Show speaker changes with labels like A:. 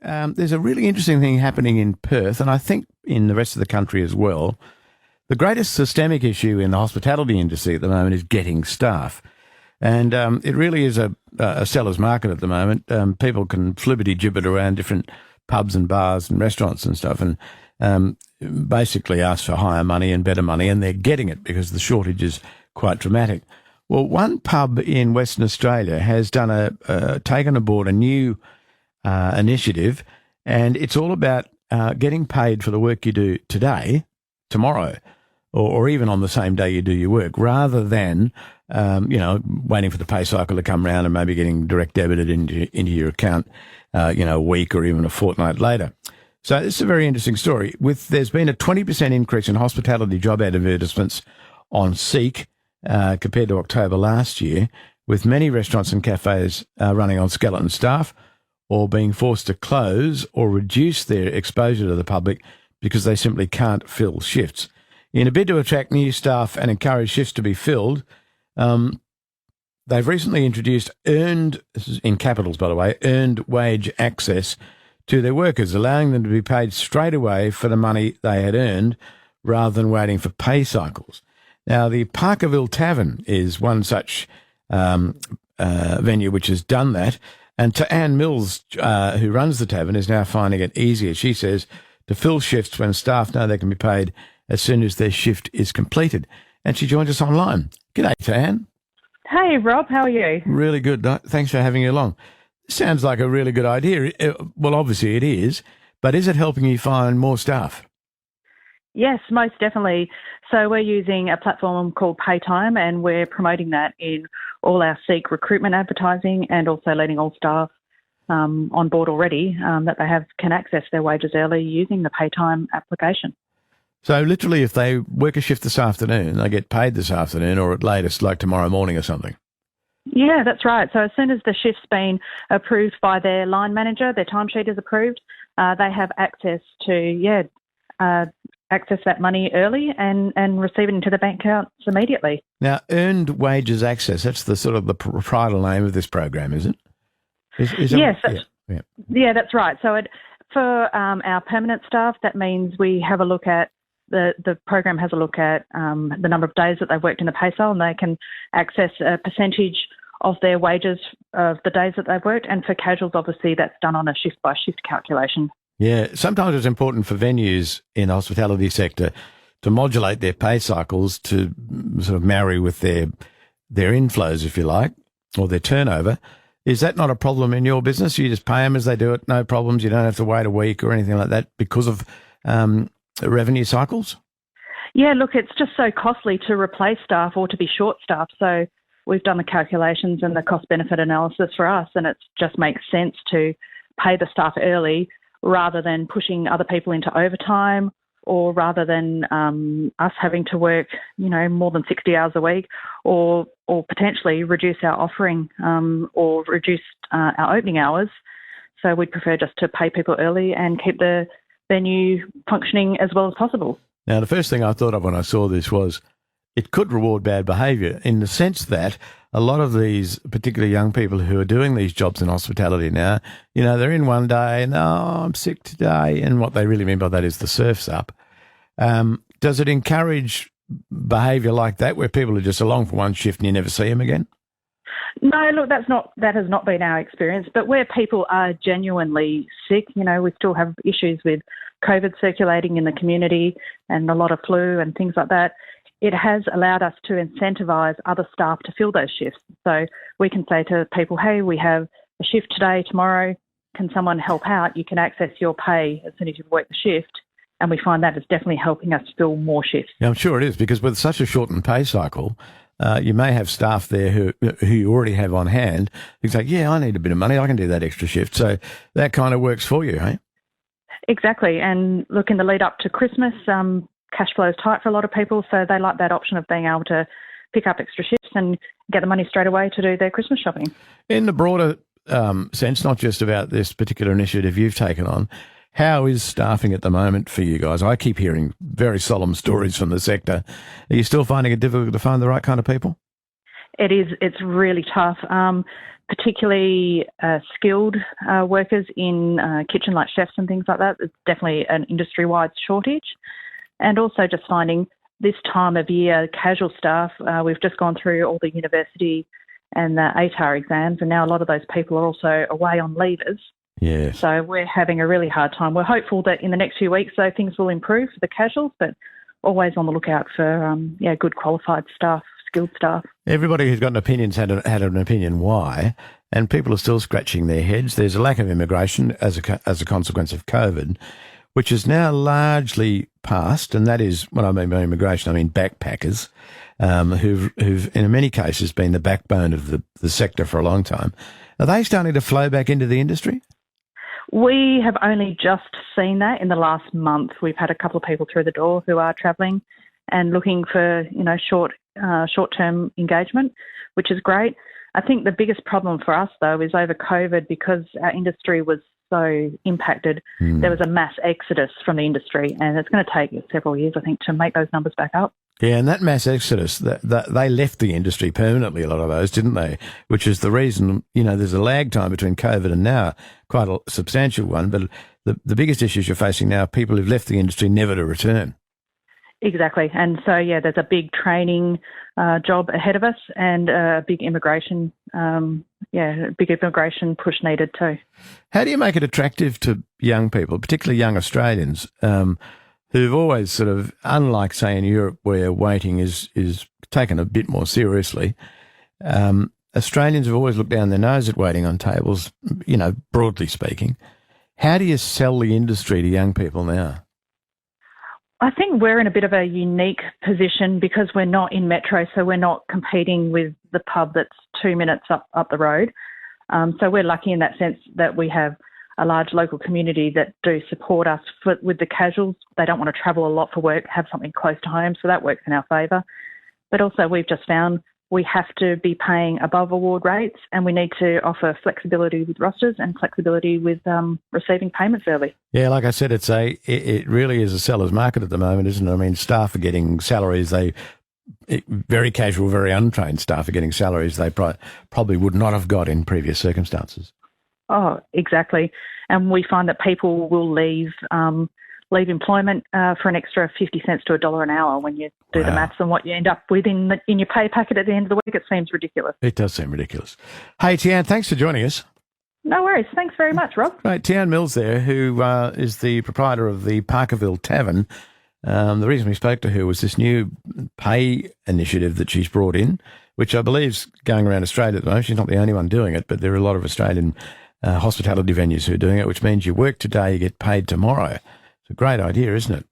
A: There's a really interesting thing happening in Perth, and I think in the rest of the country as well. The greatest systemic issue in the hospitality industry at the moment is getting staff. And it really is a seller's market at the moment. People can flibbity-gibbet around different pubs and bars and restaurants and stuff and basically ask for higher money and better money, and they're getting it because the shortage is quite dramatic. Well, one pub in Western Australia has done taken aboard a new initiative, and it's all about getting paid for the work you do today, tomorrow, or even on the same day you do your work, rather than waiting for the pay cycle to come round and maybe getting direct debited into your account, a week or even a fortnight later. So this is a very interesting story. There's been a 20% increase in hospitality job advertisements on Seek compared to October last year, with many restaurants and cafes running on skeleton staff or being forced to close or reduce their exposure to the public because they simply can't fill shifts. In a bid to attract new staff and encourage shifts to be filled, they've recently introduced this is in capitals by the way, earned wage access to their workers, allowing them to be paid straight away for the money they had earned rather than waiting for pay cycles. Now, the Parkerville Tavern is one such venue which has done that. And to Anne Mills, who runs the tavern, is now finding it easier, she says, to fill shifts when staff know they can be paid as soon as their shift is completed. And she joins us online. G'day to Anne.
B: Hey, Rob, how are you?
A: Really good. Thanks for having you along. Sounds like a really good idea. Well, obviously it is, but is it helping you find more staff?
B: Yes, most definitely. So we're using a platform called Paytime, and we're promoting that in all our Seek recruitment advertising, and also letting all staff on board already that they can access their wages early using the Paytime application.
A: So literally if they work a shift this afternoon, they get paid this afternoon or at latest like tomorrow morning or something?
B: Yeah, that's right. So as soon as the shift's been approved by their line manager, their timesheet is approved, they have access to, access that money early and receive it into the bank accounts immediately.
A: Now, earned wages access, that's the sort of the proprietor name of this program, is it?
B: Yes. Yeah, that's right. So for our permanent staff, that means we have a look at, the program has a look at the number of days that they've worked in the pay cycle, and they can access a percentage of their wages of the days that they've worked. And for casuals, obviously, that's done on a shift-by-shift calculation.
A: Yeah, sometimes it's important for venues in the hospitality sector to modulate their pay cycles to sort of marry with their inflows, if you like, or their turnover. Is that not a problem in your business? You just pay them as they do it, no problems. You don't have to wait a week or anything like that because of revenue cycles?
B: Yeah, look, it's just so costly to replace staff or to be short staffed. So we've done the calculations and the cost-benefit analysis for us, and it just makes sense to pay the staff early rather than pushing other people into overtime, or rather than us having to work, more than 60 hours a week, or potentially reduce our offering or reduce our opening hours. So we'd prefer just to pay people early and keep the venue functioning as well as possible.
A: Now, the first thing I thought of when I saw this was it could reward bad behaviour, in the sense that a lot of these particularly young people who are doing these jobs in hospitality now, they're in one day and, I'm sick today. And what they really mean by that is the surf's up. Does it encourage behaviour like that, where people are just along for one shift and you never see them again?
B: No, look, that has not been our experience. But where people are genuinely sick, we still have issues with COVID circulating in the community and a lot of flu and things like that. It has allowed us to incentivise other staff to fill those shifts. So we can say to people, hey, we have a shift today, tomorrow. Can someone help out? You can access your pay as soon as you've worked the shift. And we find that is definitely helping us fill more shifts.
A: Yeah, I'm sure it is, because with such a shortened pay cycle, you may have staff there who you already have on hand who say, yeah, I need a bit of money, I can do that extra shift. So that kind of works for you, hey?
B: Exactly. And look, in the lead up to Christmas, cash flow is tight for a lot of people, so they like that option of being able to pick up extra shifts and get the money straight away to do their Christmas shopping.
A: In the broader sense, not just about this particular initiative you've taken on, how is staffing at the moment for you guys? I keep hearing very solemn stories from the sector. Are you still finding it difficult to find the right kind of people?
B: It is. It's really tough. particularly skilled workers in kitchen, like chefs and things like that. It's definitely an industry-wide shortage. And also just finding this time of year, casual staff, we've just gone through all the university and the ATAR exams, and now a lot of those people are also away on leavers.
A: Yes.
B: So we're having a really hard time. We're hopeful that in the next few weeks, though, things will improve for the casuals, but always on the lookout for good qualified staff, skilled staff.
A: Everybody who's got an opinion's had an opinion why, and people are still scratching their heads. There's a lack of immigration as a consequence of COVID, which is now largely past, and that is, when I mean by immigration, I mean backpackers, who've in many cases been the backbone of the sector for a long time. Are they starting to flow back into the industry?
B: We have only just seen that in the last month. We've had a couple of people through the door who are travelling and looking for, short-term engagement, which is great. I think the biggest problem for us, though, is over COVID, because our industry was so impacted. There was a mass exodus from the industry, and it's going to take several years, I think, to make those numbers back up.
A: Yeah, and that mass exodus, they left the industry permanently, a lot of those, didn't they? Which is the reason, there's a lag time between COVID and now, quite a substantial one. But the biggest issues you're facing now are people who've left the industry never to return.
B: Exactly. And so, there's a big training job ahead of us, and a big immigration push needed too. How
A: do you make it attractive to young people, particularly young Australians, who've always sort of, unlike, say, in Europe where waiting is taken a bit more seriously, Australians have always looked down their nose at waiting on tables, broadly speaking. How do you sell the industry to young people now?
B: I think we're in a bit of a unique position because we're not in metro, so we're not competing with the pub that's 2 minutes up the road. So we're lucky in that sense that we have a large local community that do support us with the casuals. They don't want to travel a lot for work, have something close to home, so that works in our favour. But also we've just found we have to be paying above award rates, and we need to offer flexibility with rosters and flexibility with receiving payments early. Yeah,
A: like I said, it really is a seller's market at the moment, isn't it? I mean, staff are getting salaries very casual, very untrained staff are getting salaries they probably would not have got in previous circumstances.
B: Oh, exactly. And we find that people will leave employment for an extra 50 cents to $1 an hour when you do the maths and what you end up with in your pay packet at the end of the week. It seems ridiculous.
A: It does seem ridiculous. Hey, Tian, thanks for joining us.
B: No worries. Thanks very much, Rob.
A: Right, Tian Mills there, who is the proprietor of the Parkerville Tavern. The reason we spoke to her was this new pay initiative that she's brought in, which I believe is going around Australia at the moment. She's not the only one doing it, but there are a lot of Australian hospitality venues who are doing it, which means you work today, you get paid tomorrow. It's a great idea, isn't it?